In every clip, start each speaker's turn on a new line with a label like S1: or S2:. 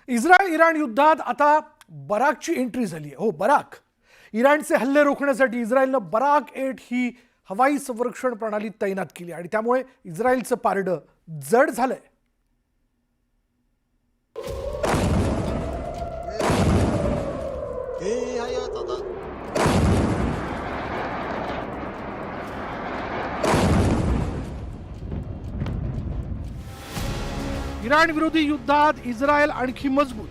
S1: Israel Iran युद्धात आता बराकची entry झाली आहे. हो, बराक. इराणचे हल्ले रोखण्यासाठी इस्रायलनं बराक 8 ही हवाई संरक्षण प्रणाली तैनात केली आणि त्यामुळे इस्रायलचं पारडं जड झालंय. इराण विरोधी युद्धात इस्रायल आणखी मजबूत.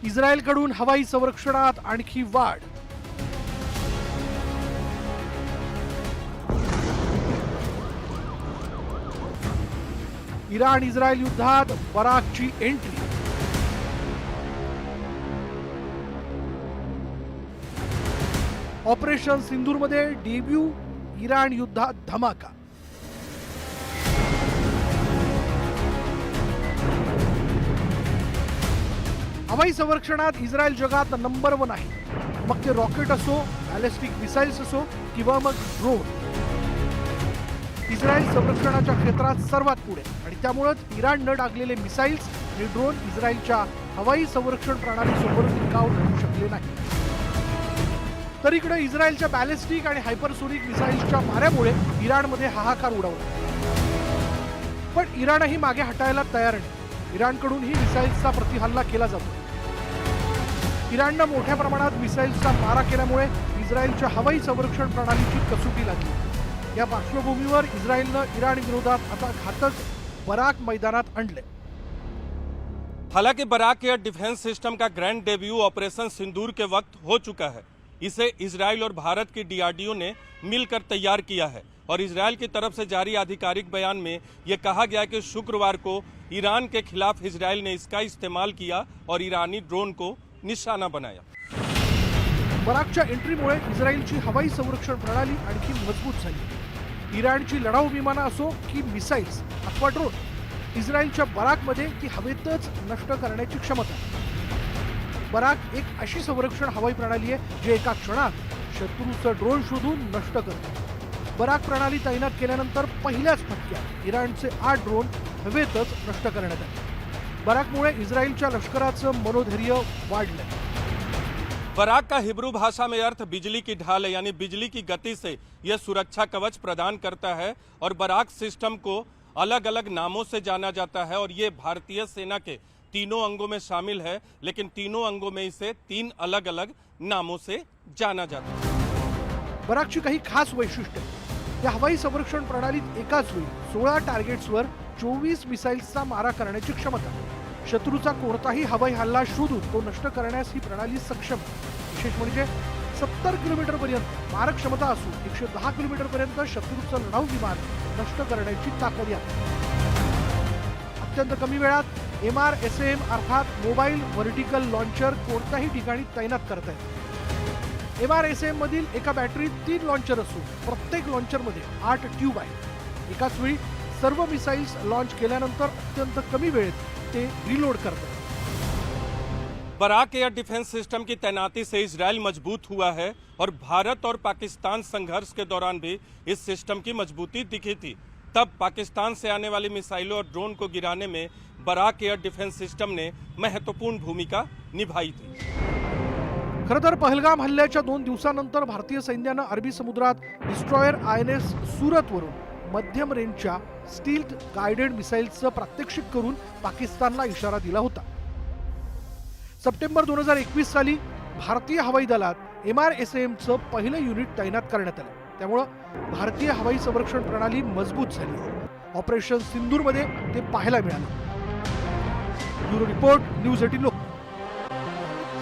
S1: इस्रायलकडून हवाई संरक्षणात आणखी वाढ. इराण इस्रायल युद्धात बराकची एंट्री. ऑपरेशन सिंदूरमध्ये डेब्यू. इराण युद्धात धमाका. हवाई संरक्षणात इस्रायल जगात नंबर 1 आहे. मग ते रॉकेट असो, बॅलिस्टिक मिसाइल्स असो किंवा मग ड्रोन. इस्रायल संरक्षणाच्या क्षेत्रात सर्वात पुढे आणि त्यामुळेच इराणनं डागलेले मिसाइल्स आणि ड्रोन इस्रायलच्या हवाई संरक्षण प्रणालीसोबत टिकाव ठरू शकले नाही. तर इकडे इस्रायलच्या बॅलिस्टिक आणि हायपरसोनिक मिसाइल्सच्या माऱ्यामुळे इराणमध्ये हाहाकार उडावला. पण इराणही मागे हटायला तयार नाही. इराणकडूनही मिसाइल्सचा प्रतिहल्ला केला जातो. इराणनं मोठ्या प्रमाणात मिसाइल्सचा मारा केल्यामुळे इस्रायलच्या हवाई संरक्षण प्रणालीची कसोटी लागली. या पार्श्वभूमीवर इस्रायलनं इराण विरोधात आता घातक बराक मैदानात आणले.
S2: हालांकि बराक एयर डिफेंस सिस्टम का ग्रैंड डेब्यू ऑपरेशन सिंदूर के वक्त हो चुका है. इसे इजराइल और भारत की डीआरडीओ ने मिलकर तैयार किया है और इजराइल की तरफ से जारी आधिकारिक बयान में यह कहा गया कि शुक्रवार को ईरान के खिलाफ इजराइल ने इसका इस्तेमाल किया और ईरानी ड्रोन को निशाना बनाया.
S1: बराकच्या एंट्रीमुळे इस्रायलची हवाई संरक्षण प्रणाली आणखी मजबूत झाली. इराणची लढाऊ विमानं असो की मिसाइल्स अथवा ड्रोन, इस्रायलच्या बराकमध्ये ती हवेतच नष्ट करण्याची क्षमता आहे. बराक एक अशी संरक्षण हवाई प्रणाली आहे जी एका क्षणात शत्रूचं ड्रोन शोधून नष्ट करते. बराक प्रणाली तैनात केल्यानंतर पहिल्याच फटक्यात इराणचे 8 ड्रोन हवेतच नष्ट करण्यात आले. बराकमुळे इस्रायलच्या लष्कराचं मनोधैर्य वाढलंय.
S2: बराक का हिब्रू भाषा में अर्थ बिजली की ढाल है, यानी बिजली की गति से यह सुरक्षा कवच प्रदान करता है. और बराक सिस्टम को अलग अलग नामों से जाना जाता है और ये भारतीय सेना के तीनों अंगों में शामिल है, लेकिन तीनों अंगों में इसे 3 अलग अलग नामों से जाना जाता है.
S1: बराकची काही खास वैशिष्ट्ये. या हवाई संरक्षण प्रणालीत एकाच वेळी 16 टार्गेट्सवर 24 मिसाइल्सचा मारा करण्याची क्षमता. शत्रूचा कोणताही हवाई हल्ला शोधून तो नष्ट करण्यास ही प्रणाली सक्षम आहे. विशेष म्हणजे 70 किलोमीटर पर्यंत मारक क्षमता असून 110 किलोमीटर पर्यंत शत्रूचं लढाऊ विमान नष्ट करण्याची ताकद आहे. अत्यंत कमी वेळात MRSAM अर्थात मोबाईल व्हर्टिकल लॉन्चर कोणत्याही ठिकाणी तैनात करता येते. MRSAM मधील एका बॅटरीत 3 लॉन्चर असून प्रत्येक लॉन्चरमध्ये 8 ट्यूब आहेत. एकाच वेळी सर्व मिसाइल्स लॉन्च केल्यानंतर अत्यंत कमी वेळेत ते रिलोड करतात.
S2: बराक एयर डिफेंस सिस्टम की तैनाती से इजराइल मजबूत हुआ है और भारत और पाकिस्तान संघर्ष के दौरान भी इस सिस्टम की मजबूती दिखी थी. तब पाकिस्तान से आने वाली मिसाइलों और ड्रोन को गिराने में बराक एयर डिफेंस सिस्टम ने महत्वपूर्ण भूमिका निभाई थी.
S1: खरं तर पहलगाम हल्ल्याच्या 2 दिवसानंतर भारतीय सैन्यानं अरबी समुद्रात डिस्ट्रॉयर INS सूरतवरून मध्यम रेंजच्या स्टील्थ गाइडेड मिसाइल्सचं प्रात्यक्षिक करून पाकिस्तानला इशारा दिला होता. सप्टेंबर 2021 साली भारतीय हवाई दलात MRSAMचं पहिलं युनिट तैनात करण्यात आलं. त्यामुळं भारतीय हवाई संरक्षण प्रणाली मजबूत झाली. ऑपरेशन सिंदूरमध्ये ते पाहायला मिळालं. ब्युरो रिपोर्ट, न्यूज 18 लोक.